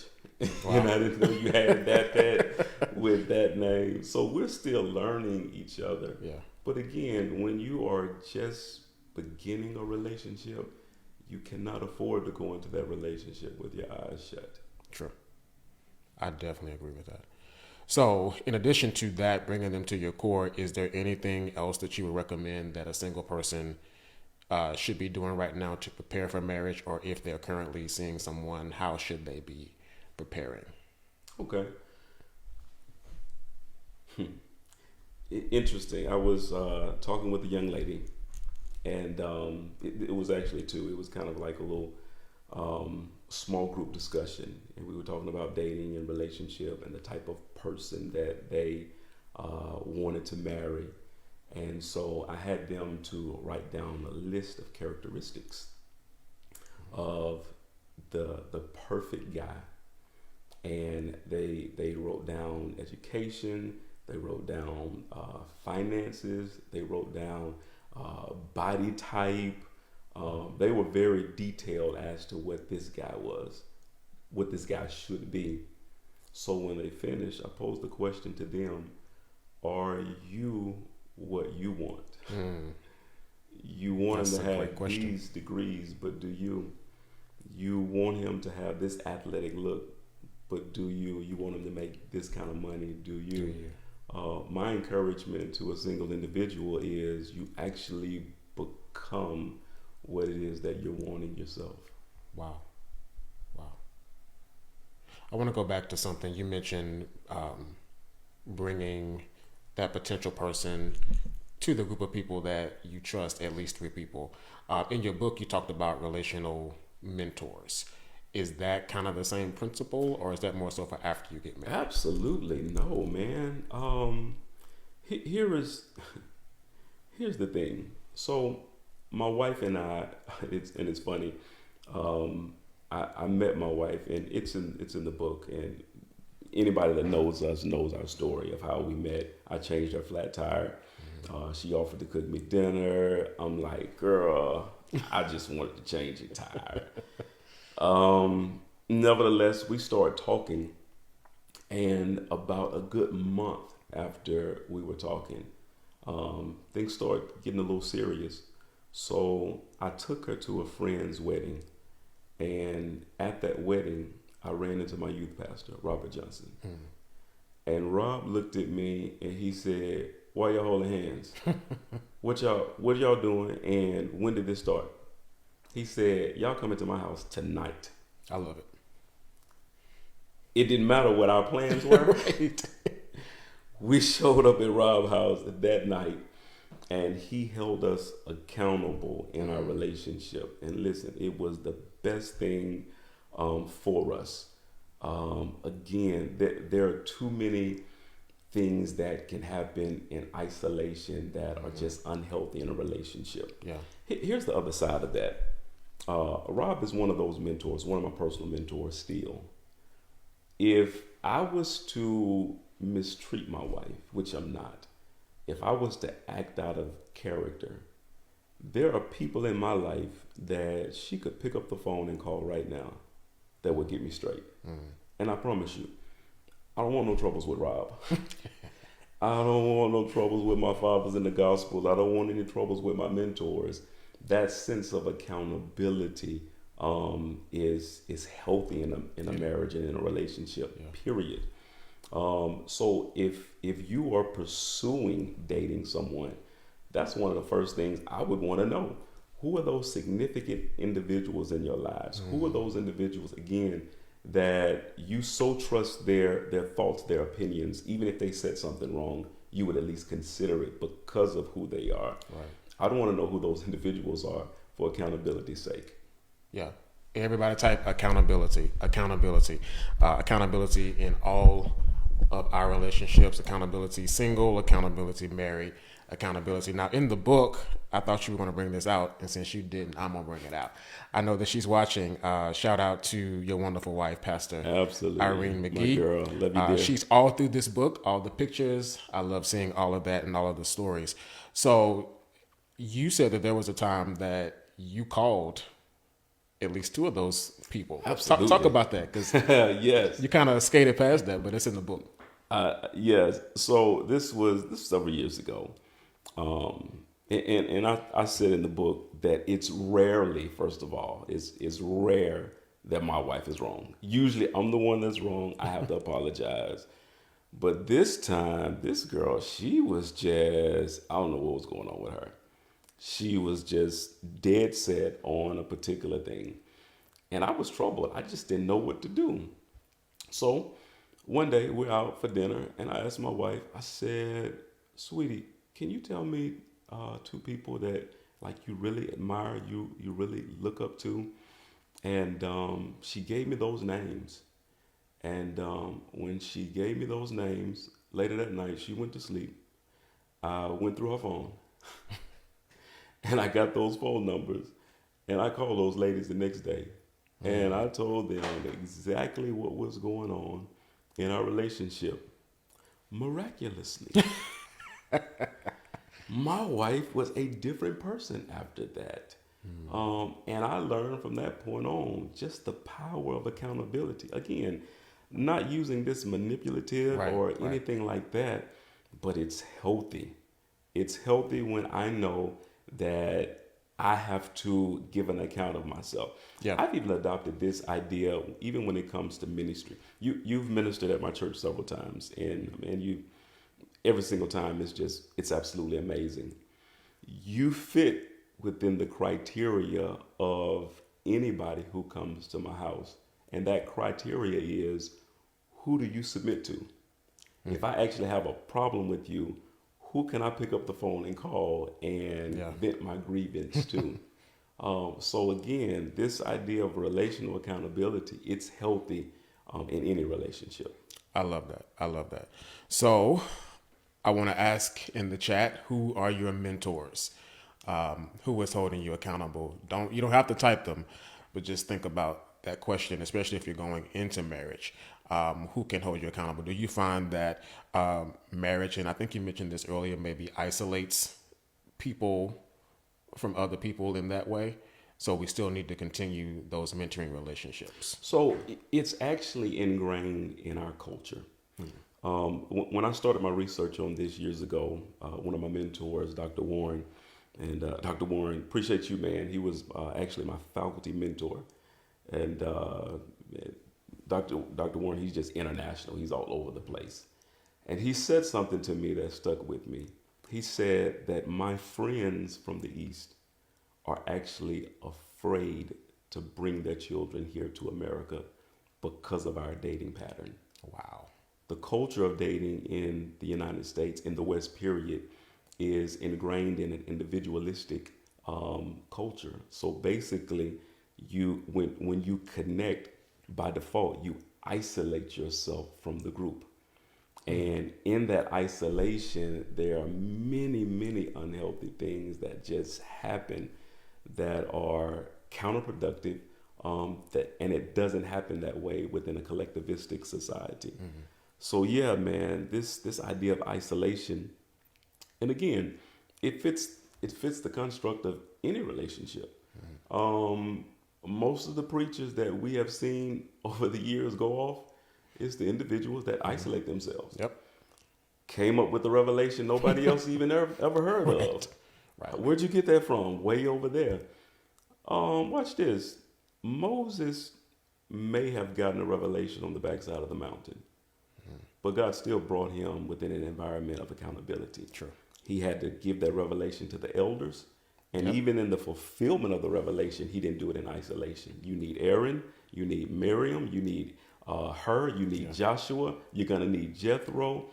[SPEAKER 1] Wow.
[SPEAKER 2] And I didn't know you had that pet with that name. So we're still learning each other.
[SPEAKER 1] Yeah.
[SPEAKER 2] But again, when you are just beginning a relationship, you cannot afford to go into that relationship with your eyes shut.
[SPEAKER 1] True. I definitely agree with that. So, in addition to that, bringing them to your core, is there anything else that you would recommend that a single person should be doing right now to prepare for marriage, or if they're currently seeing someone, how should they be preparing?
[SPEAKER 2] Okay. Interesting. I was talking with a young lady, and it was actually two. It was kind of like a little small group discussion, and we were talking about dating and relationship and the type of person that they wanted to marry. And so I had them to write down a list of characteristics of the perfect guy. And they wrote down education, they wrote down finances, they wrote down body type. They were very detailed as to what this guy was, what this guy should be. So when they finished, I posed the question to them, are you what you want? You want
[SPEAKER 1] That's
[SPEAKER 2] him to
[SPEAKER 1] a great
[SPEAKER 2] have
[SPEAKER 1] question.
[SPEAKER 2] these degrees, but do you want him to have this athletic look, but do you want him to make this kind of money? Do you? My encouragement to a single individual is you actually become what it is that you're wanting yourself.
[SPEAKER 1] Wow. I want to go back to something you mentioned, bringing that potential person to the group of people that you trust, at least 3 people. In your book, you talked about relational mentors. Is that kind of the same principle, or is that more so for after you get married?
[SPEAKER 2] Absolutely no, man. Here's the thing. So my wife and I, it's funny. I met my wife, and it's in the book, and anybody that knows us knows our story of how we met. I changed her flat tire. She offered to cook me dinner. I'm like, girl, I just wanted to change your tire. Nevertheless, we started talking, and about a good month after we were talking, things started getting a little serious. So I took her to a friend's wedding, and at that wedding, I ran into my youth pastor, Robert Johnson. And Rob looked at me and he said, "Why y'all holding hands? What y'all doing? And when did this start?" He said, "Y'all coming to my house tonight."
[SPEAKER 1] I love it.
[SPEAKER 2] It didn't matter what our plans were.
[SPEAKER 1] Right.
[SPEAKER 2] We showed up at Rob's house that night, and he held us accountable in our relationship. And listen, it was the best thing for us. Again, there are too many things that can happen in isolation that are just unhealthy in a relationship.
[SPEAKER 1] Yeah.
[SPEAKER 2] Here's the other side of that. Rob is one of those mentors, one of my personal mentors still. If I was to mistreat my wife, which I'm not, if I was to act out of character, there are people in my life that she could pick up the phone and call right now that would get me straight. And I promise you, I don't want no troubles with Rob. I don't want no troubles with my fathers in the Gospels. I don't want any troubles with my mentors. That sense of accountability is healthy in a marriage and in a relationship. Yeah. Period. So if you are pursuing dating someone, that's one of the first things I would want to know. Who are those significant individuals in your lives? Who are those individuals, again, that you so trust their thoughts, their opinions, even if they said something wrong, you would at least consider it because of who they are.
[SPEAKER 1] Right.
[SPEAKER 2] I don't want to know who those individuals are for accountability's sake.
[SPEAKER 1] Yeah. Everybody type accountability in all of our relationships, accountability single, accountability married, accountability. Now, in the book, I thought you were going to bring this out, and since you didn't, I'm going to bring it out. I know that she's watching. Shout out to your wonderful wife, Pastor
[SPEAKER 2] Absolutely.
[SPEAKER 1] Irene Magee.
[SPEAKER 2] My girl, love you, dear.
[SPEAKER 1] She's all through this book, all the pictures. I love seeing all of that and all of the stories. So you said that there was a time that you called at least two of those people.
[SPEAKER 2] Absolutely.
[SPEAKER 1] Talk about that, because
[SPEAKER 2] yes,
[SPEAKER 1] you kind of skated past that, but it's in the book.
[SPEAKER 2] Yes. So this was several years ago. And I said in the book that it's rarely, first of all, it's rare that my wife is wrong. Usually I'm the one that's wrong. I have to apologize. But this time, this girl, she was just, I don't know what was going on with her. She was just dead set on a particular thing. And I was troubled. I just didn't know what to do. So one day we're out for dinner, and I asked my wife, I said, sweetie, can you tell me two people that like you really admire, you really look up to? And she gave me those names. And when she gave me those names, later that night, she went to sleep. I went through her phone, and I got those phone numbers, and I called those ladies the next day. And I told them exactly what was going on in our relationship. Miraculously, my wife was a different person after that. And I learned from that point on just the power of accountability. Again, not using this manipulative or anything like that, but it's healthy. It's healthy when I know that I have to give an account of myself. Yeah. I've even adopted this idea, even when it comes to ministry. You've ministered at my church several times, and you, every single time, it's absolutely amazing. You fit within the criteria of anybody who comes to my house, and that criteria is, who do you submit to? If I actually have a problem with you, who can I pick up the phone and call and vent my grievance to? So again, this idea of relational accountability, it's healthy in any relationship.
[SPEAKER 1] I love that. So I want to ask in the chat, who are your mentors? Who is holding you accountable? You don't have to type them, but just think about that question, especially if you're going into marriage. Who can hold you accountable? Do you find that marriage, and I think you mentioned this earlier, maybe isolates people from other people in that way? So we still need to continue those mentoring relationships.
[SPEAKER 2] So it's actually ingrained in our culture. When I started my research on this years ago, one of my mentors, Dr. Warren, and Dr. Warren, appreciate you, man. He was actually my faculty mentor. And Dr. Warren, he's just international. He's all over the place. And he said something to me that stuck with me. He said that my friends from the East are actually afraid to bring their children here to America because of our dating pattern.
[SPEAKER 1] Wow.
[SPEAKER 2] the culture of dating in the United States, in the West period, is ingrained in an individualistic culture. So basically, when you connect, by default, you isolate yourself from the group. And in that isolation, there are many, many unhealthy things that just happen that are counterproductive. And it doesn't happen that way within a collectivistic society. So yeah, man, this idea of isolation, and again, it fits the construct of any relationship. Most of the preachers that we have seen over the years go off is the individuals that isolate themselves.
[SPEAKER 1] Yep.
[SPEAKER 2] Came up with the revelation nobody else even ever heard of.
[SPEAKER 1] Right.
[SPEAKER 2] Where'd you get that from? Way over there. Watch this. Moses may have gotten a revelation on the backside of the mountain, but God still brought him within an environment of accountability.
[SPEAKER 1] True.
[SPEAKER 2] He had to give that revelation to the elders. And
[SPEAKER 1] Yep.
[SPEAKER 2] even in the fulfillment of the revelation, he didn't do it in isolation. You need Aaron, you need Miriam, you need her, you need Joshua, you're going to need Jethro.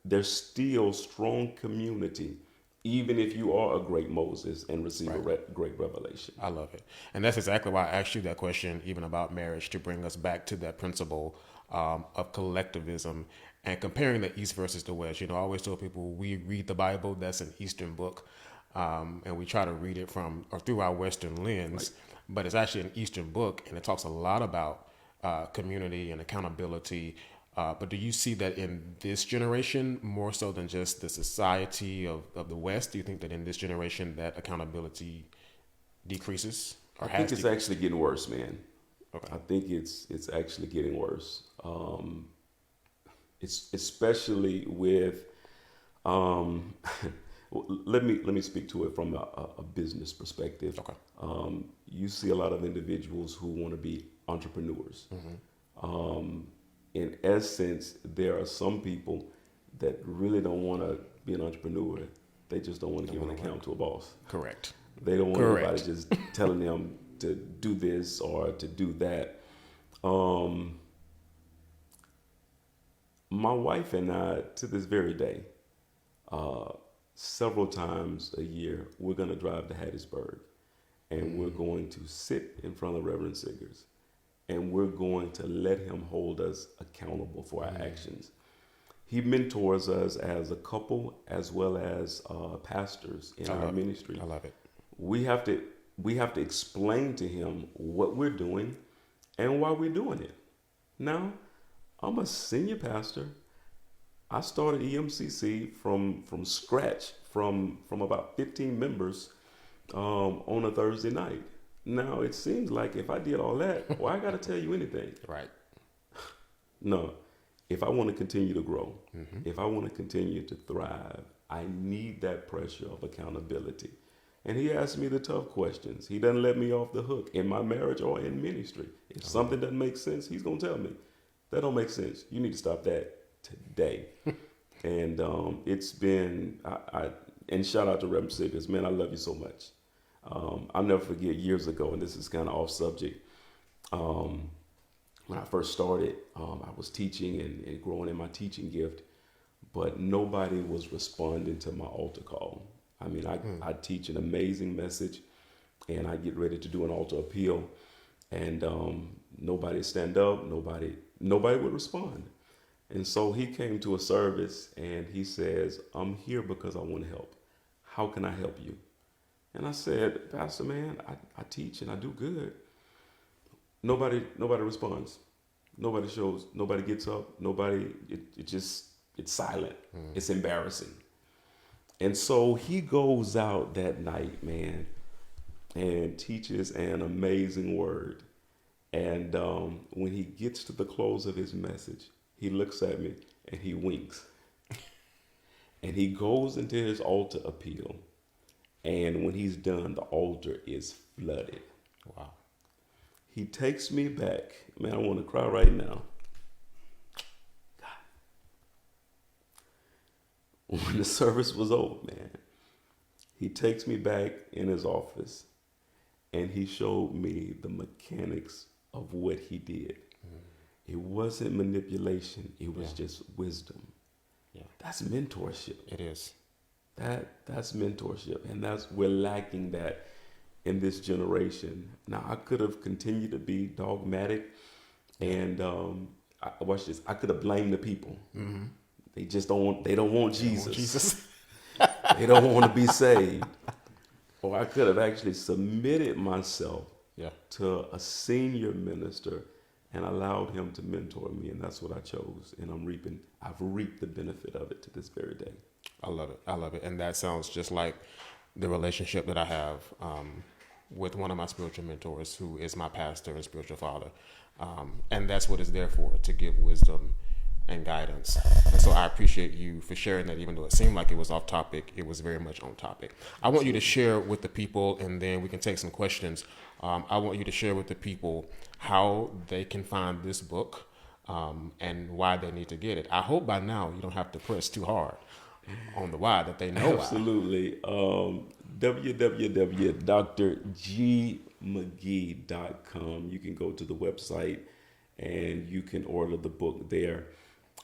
[SPEAKER 2] There's still strong community, even if you are a great Moses and receive a great revelation.
[SPEAKER 1] I love it. And that's exactly why I asked you that question, even about marriage, to bring us back to that principle of collectivism and comparing the East versus the West. You know, I always tell people we read the Bible, that's an Eastern book, and we try to read it from or through our Western lens, but it's actually an Eastern book, and it talks a lot about community and accountability. But do you see that in this generation more so than just the society of the West? Do you think that in this generation that accountability decreases? Or
[SPEAKER 2] I think it's actually getting worse, man.
[SPEAKER 1] Okay.
[SPEAKER 2] I think it's actually getting worse. It's especially with. Let me speak to it from a business perspective.
[SPEAKER 1] Okay.
[SPEAKER 2] You see a lot of individuals who want to be entrepreneurs. In essence, there are some people that really don't want to be an entrepreneur. They just don't want to give an account to a boss.
[SPEAKER 1] Correct.
[SPEAKER 2] They don't want anybody just telling them to do this or to do that. My wife and I, to this very day, several times a year, we're going to drive to Hattiesburg, and we're going to sit in front of Reverend Siggers, and we're going to let him hold us accountable for our actions. He mentors us as a couple as well as pastors in our ministry.
[SPEAKER 1] I love it.
[SPEAKER 2] We have to explain to him what we're doing and why we're doing it. Now, I'm a senior pastor. I started EMCC from scratch, from about 15 members on a Thursday night. Now, it seems like if I did all that, well, I got to tell you anything.
[SPEAKER 1] Right.
[SPEAKER 2] No, if I want to continue to grow, if I want to continue to thrive, I need that pressure of accountability. And he asks me the tough questions. He doesn't let me off the hook in my marriage or in ministry. If something doesn't make sense, he's going to tell me, that don't make sense. You need to stop that today. And it's been, and shout out to Reverend Siggers. Man, I love you so much. I'll never forget years ago, and this is kind of off subject. When I first started, I was teaching and growing in my teaching gift, but nobody was responding to my altar call. I mean, I teach an amazing message, and I get ready to do an altar appeal, and nobody stand up, nobody would respond. And so he came to a service, and he says, I'm here because I want to help. How can I help you? And I said, Pastor, man, I teach and I do good. Nobody responds. Nobody shows. Nobody gets up. It's silent. It's embarrassing. And so he goes out that night, man, and teaches an amazing word. And when he gets to the close of his message, he looks at me and he winks. And he goes into his altar appeal. And when he's done, the altar is flooded.
[SPEAKER 1] Wow.
[SPEAKER 2] He takes me back. Man, I want to cry right now. God. When the service was over, man, he takes me back in his office and he showed me the mechanics of what he did. It wasn't manipulation. It was
[SPEAKER 1] Yeah.
[SPEAKER 2] just wisdom.
[SPEAKER 1] Yeah.
[SPEAKER 2] That's mentorship.
[SPEAKER 1] It is.
[SPEAKER 2] That's mentorship, and that's we're lacking that in this generation. Now, I could have continued to be dogmatic, and watch this. I could have blamed the people.
[SPEAKER 1] Mm-hmm.
[SPEAKER 2] They just don't want. They don't want
[SPEAKER 1] They don't want
[SPEAKER 2] Jesus.
[SPEAKER 1] Jesus.
[SPEAKER 2] They don't want to be saved. Or I could have actually submitted myself
[SPEAKER 1] Yeah.
[SPEAKER 2] to a senior minister and allowed him to mentor me, and that's what I chose. And I've reaped the benefit of it to this very day.
[SPEAKER 1] I love it. I love it. And that sounds just like the relationship that I have with one of my spiritual mentors, who is my pastor and spiritual father. And that's what it's there for, to give wisdom and guidance. And so I appreciate you for sharing that, even though it seemed like it was off topic, it was very much on topic. I want you to share with the people, and then we can take some questions. I want you to share with the people how they can find this book and why they need to get it. I hope by now you don't have to press too hard on the why, that they know
[SPEAKER 2] Absolutely. www.drgmagee.com. You can go to the website and you can order the book there.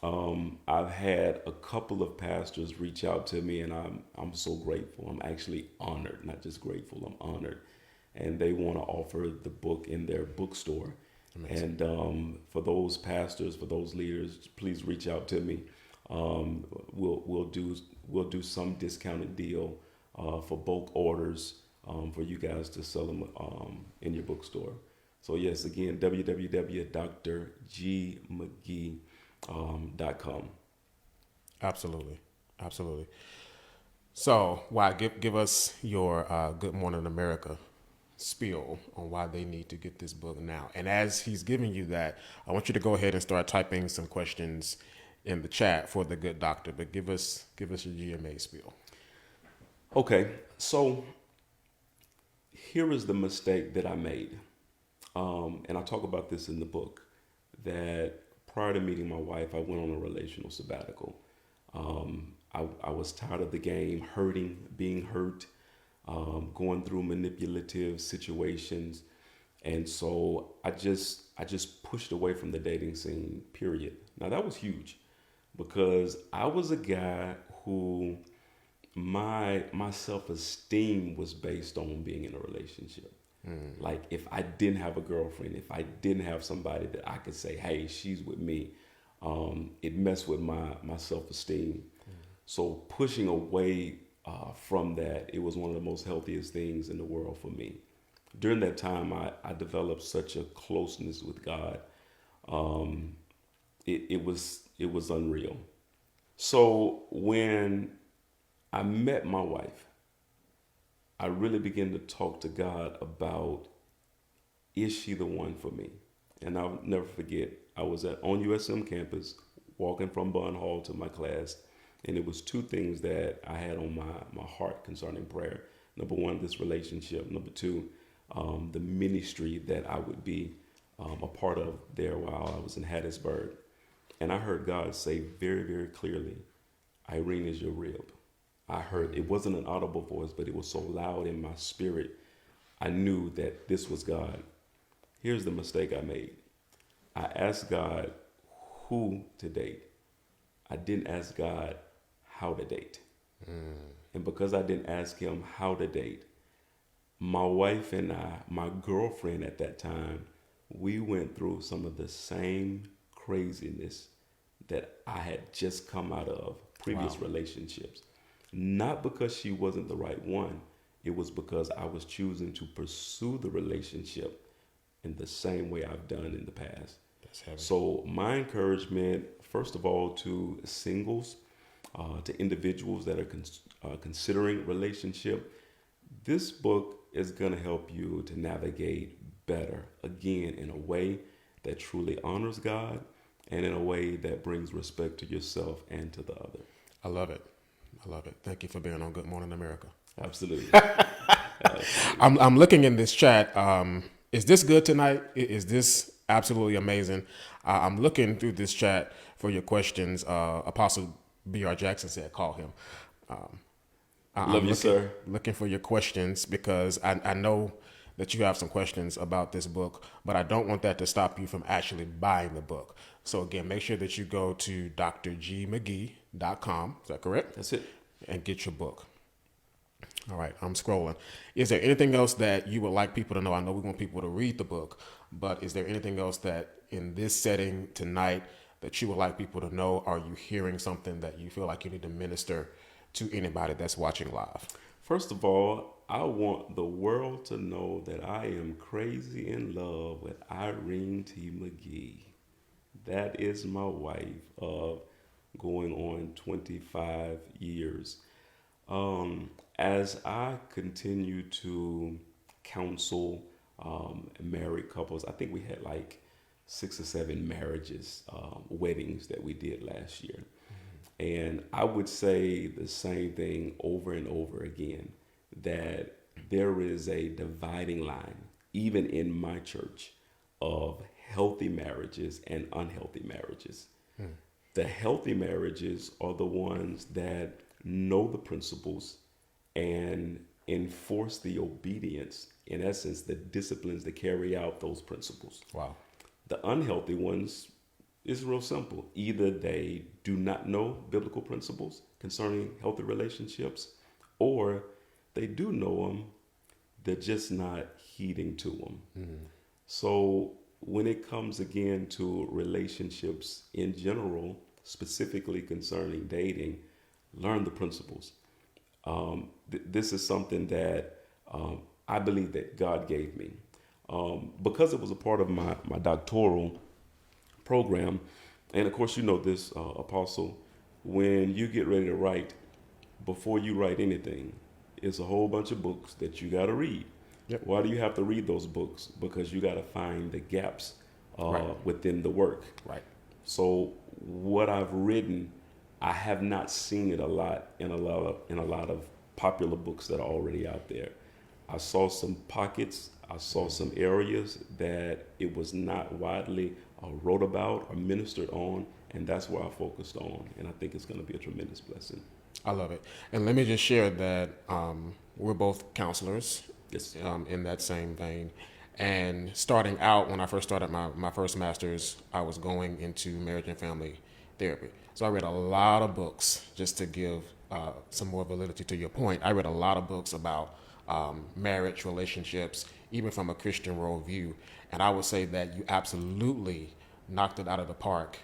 [SPEAKER 2] I've had a couple of pastors reach out to me, and I'm so grateful. I'm actually honored, not just grateful. I'm honored, and they want to offer the book in their bookstore. Amazing. And for those pastors, for those leaders, please reach out to me. We'll do some discounted deal for bulk orders for you guys to sell them in your bookstore. So yes, again, www.drgmagee.com.
[SPEAKER 1] Absolutely. Absolutely. So, why give us your Good Morning America spiel on why they need to get this book now. And as he's giving you that, I want you to go ahead and start typing some questions in the chat for the good doctor. But give us your GMA spiel.
[SPEAKER 2] Okay, so here is the mistake that I made. And I talk about this in the book, that prior to meeting my wife, I went on a relational sabbatical. I was tired of the game, being hurt, going through manipulative situations. And so I just pushed away from the dating scene, period. Now that was huge, because I was a guy who my self-esteem was based on being in a relationship. Like if I didn't have a girlfriend, if I didn't have somebody that I could say, hey, she's with me, it messed with my self-esteem. So pushing away from that, it was one of the most healthiest things in the world for me. During that time, I developed such a closeness with God. It was unreal. So when I met my wife, I really began to talk to God about, is she the one for me? And I'll never forget, I was on USM campus, walking from Bond Hall to my class, and it was two things that I had on my heart concerning prayer. Number one, this relationship. Number two, the ministry that I would be a part of there while I was in Hattiesburg. And I heard God say very, very clearly, Irene is your rib. I heard, it wasn't an audible voice, but it was so loud in my spirit, I knew that this was God. Here's the mistake I made. I asked God who to date. I didn't ask God how to date. And because I didn't ask him how to date, my wife and I, my girlfriend at that time, we went through some of the same craziness that I had just come out of previous relationships. Not because she wasn't the right one. It was because I was choosing to pursue the relationship in the same way I've done in the past.
[SPEAKER 1] That's heavy.
[SPEAKER 2] So my encouragement, first of all, to singles, to individuals that are considering relationship, this book is going to help you to navigate better, again, in a way that truly honors God and in a way that brings respect to yourself and to the other.
[SPEAKER 1] I love it. I love it. Thank you for being on Good Morning America.
[SPEAKER 2] Absolutely.
[SPEAKER 1] I'm looking in this chat. Is this good tonight? Is this absolutely amazing? I'm looking through this chat for your questions. Apostle B.R. Jackson said, call him.
[SPEAKER 2] Love you, sir.
[SPEAKER 1] Looking for your questions because I know that you have some questions about this book, but I don't want that to stop you from actually buying the book. So again, make sure that you go to drgmagee.com. Is that correct?
[SPEAKER 2] That's it.
[SPEAKER 1] And get your book. All right, I'm scrolling. Is there anything else that you would like people to know? I know we want people to read the book, but is there anything else that in this setting tonight that you would like people to know? Are you hearing something that you feel like you need to minister to anybody that's watching live?
[SPEAKER 2] First of all, I want the world to know that I am crazy in love with Irene T. Magee. That is my wife of going on 25 years. As I continue to counsel married couples, I think we had like 6 or 7 marriages, weddings that we did last year. And I would say the same thing over and over again, that there is a dividing line, even in my church, of healthy marriages and unhealthy marriages. The healthy marriages are the ones that know the principles and enforce the obedience, in essence, the disciplines that carry out those principles.
[SPEAKER 1] Wow.
[SPEAKER 2] The unhealthy ones is real simple. Either they do not know biblical principles concerning healthy relationships, or they do know them, they're just not heeding to them. So when it comes again to relationships in general, specifically concerning dating, learn the principles. This is something that I believe that God gave me. Because it was a part of my doctoral program, and of course you know this, Apostle, when you get ready to write, before you write anything, it's a whole bunch of books that you got to read.
[SPEAKER 1] Yep.
[SPEAKER 2] Why do you have to read those books? Because you got to find the gaps
[SPEAKER 1] Right.
[SPEAKER 2] within the work.
[SPEAKER 1] Right.
[SPEAKER 2] So what I've written, I have not seen it a lot in a lot of popular books that are already out there. I saw some pockets, I saw some areas that it was not widely wrote about or ministered on, and that's where I focused on, and I think it's going to be a tremendous blessing.
[SPEAKER 1] I love it. And let me just share that we're both counselors.
[SPEAKER 2] Yes.
[SPEAKER 1] In that same vein. And starting out, when I first started my first master's, I was going into marriage and family therapy. So I read a lot of books, just to give some more validity to your point. I read a lot of books about marriage, relationships, even from a Christian worldview. And I would say that you absolutely knocked it out of the park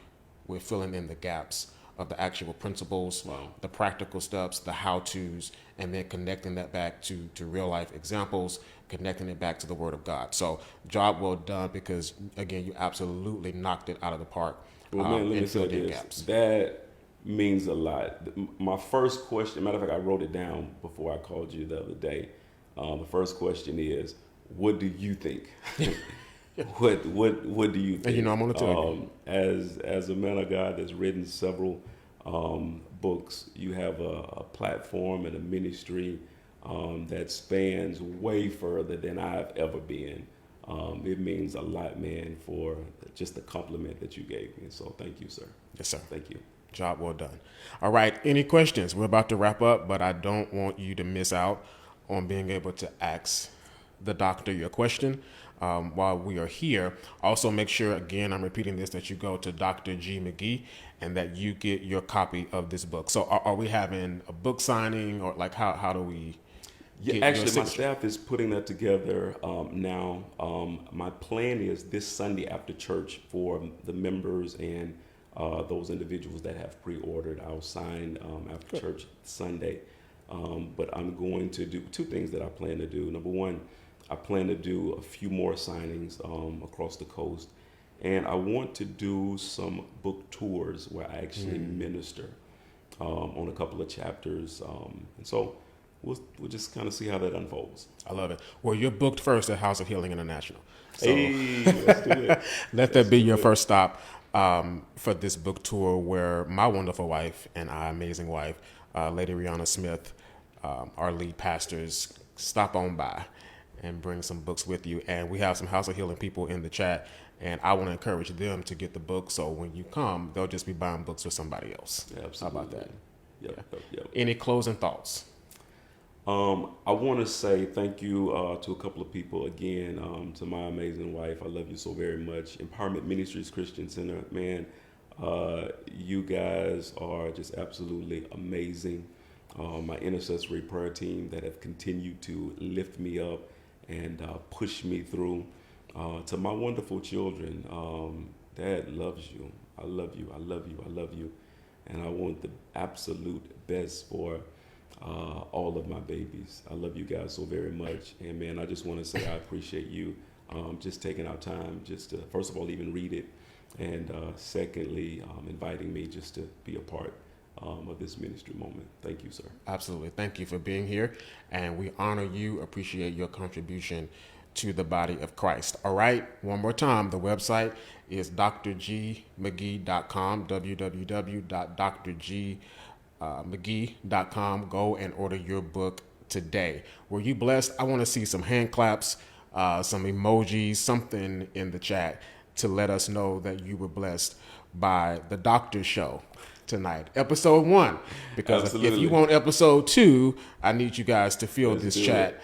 [SPEAKER 1] with filling in the gaps of the actual principles,
[SPEAKER 2] Wow.
[SPEAKER 1] the practical steps, the how-tos, and then connecting that back to real life examples, connecting it back to the Word of God. So job well done, because again, you absolutely knocked it out of the park.
[SPEAKER 2] Well, man, let me
[SPEAKER 1] and
[SPEAKER 2] say
[SPEAKER 1] filled in
[SPEAKER 2] this.
[SPEAKER 1] gaps.
[SPEAKER 2] That means a lot. My first question, matter of fact, I wrote it down before I called you the other day. The first question is, what do you think? What do you think?
[SPEAKER 1] And you know I'm gonna tell you.
[SPEAKER 2] As a man of God that's written several books, you have a platform and a ministry that spans way further than I've ever been. It means a lot, man, for just the compliment that you gave me. So thank you, sir.
[SPEAKER 1] Yes, sir.
[SPEAKER 2] Thank you.
[SPEAKER 1] Job well done. All right. Any questions? We're about to wrap up, but I don't want you to miss out on being able to ask the doctor your question while we are here. Also, make sure, again, I'm repeating this, that you go to Dr. G. Magee and that you get your copy of this book. So are we having a book signing, or like how do we
[SPEAKER 2] Yeah,
[SPEAKER 1] get
[SPEAKER 2] actually,
[SPEAKER 1] your
[SPEAKER 2] my
[SPEAKER 1] signature?
[SPEAKER 2] staff is putting that together now. My plan is this Sunday after church for the members and those individuals that have pre-ordered. I'll sign after church Sunday. But I'm going to do 2 things that I plan to do. Number one, I plan to do a few more signings across the coast. And I want to do some book tours where I actually minister on a couple of chapters. And so we'll just kind of see how that unfolds.
[SPEAKER 1] I love it. Well, you're booked first at House of Healing International. So
[SPEAKER 2] Hey, let's do it.
[SPEAKER 1] let that be your first stop for this book tour, where my wonderful wife and I, amazing wife, Lady Rihanna Smith, our lead pastors, stop on by and bring some books with you. And we have some House of Healing people in the chat, and I want to encourage them to get the book, so when you come, they'll just be buying books with somebody else.
[SPEAKER 2] Absolutely.
[SPEAKER 1] How about that?
[SPEAKER 2] Yep.
[SPEAKER 1] Any closing thoughts?
[SPEAKER 2] I want to say thank you to a couple of people again. To my amazing wife, I love you so very much. Empowerment Ministries Christian Center, man, you guys are just absolutely amazing. My intercessory prayer team that have continued to lift me up and push me through. To my wonderful children, Dad loves you. I love you. I love you. I love you. And I want the absolute best for all of my babies. I love you guys so very much. And man, I just want to say I appreciate you just taking our time just to, first of all, even read it. And secondly, inviting me just to be a part of this ministry moment. Thank you, sir.
[SPEAKER 1] Absolutely. Thank you for being here. And we honor you, appreciate your contribution to the body of Christ. All right. One more time. The website is drgmagee.com, www.drgmagee.com. Go and order your book today. Were you blessed? I want to see some hand claps, some emojis, something in the chat to let us know that you were blessed by the Doctor Show tonight, episode 1. Because if you want episode 2, I need you guys to fill this chat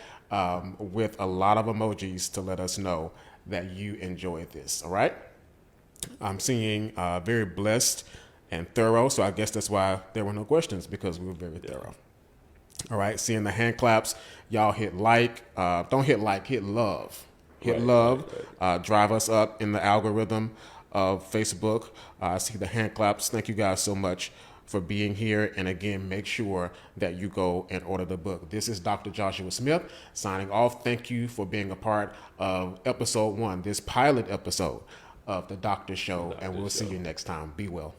[SPEAKER 1] with a lot of emojis to let us know that you enjoyed this. All right. I'm seeing very blessed and thorough. So I guess that's why there were no questions, because we were very thorough. All right. Seeing the hand claps. Y'all hit like. Don't hit like. Hit love. Hit love. Drive us up in the algorithm of Facebook. I see the hand claps. Thank you guys so much for being here. And again, make sure that you go and order the book. This is Dr. Joshua Smith signing off. Thank you for being a part of episode 1, this pilot episode of the Doctor Show. And we'll see you next time. Be well.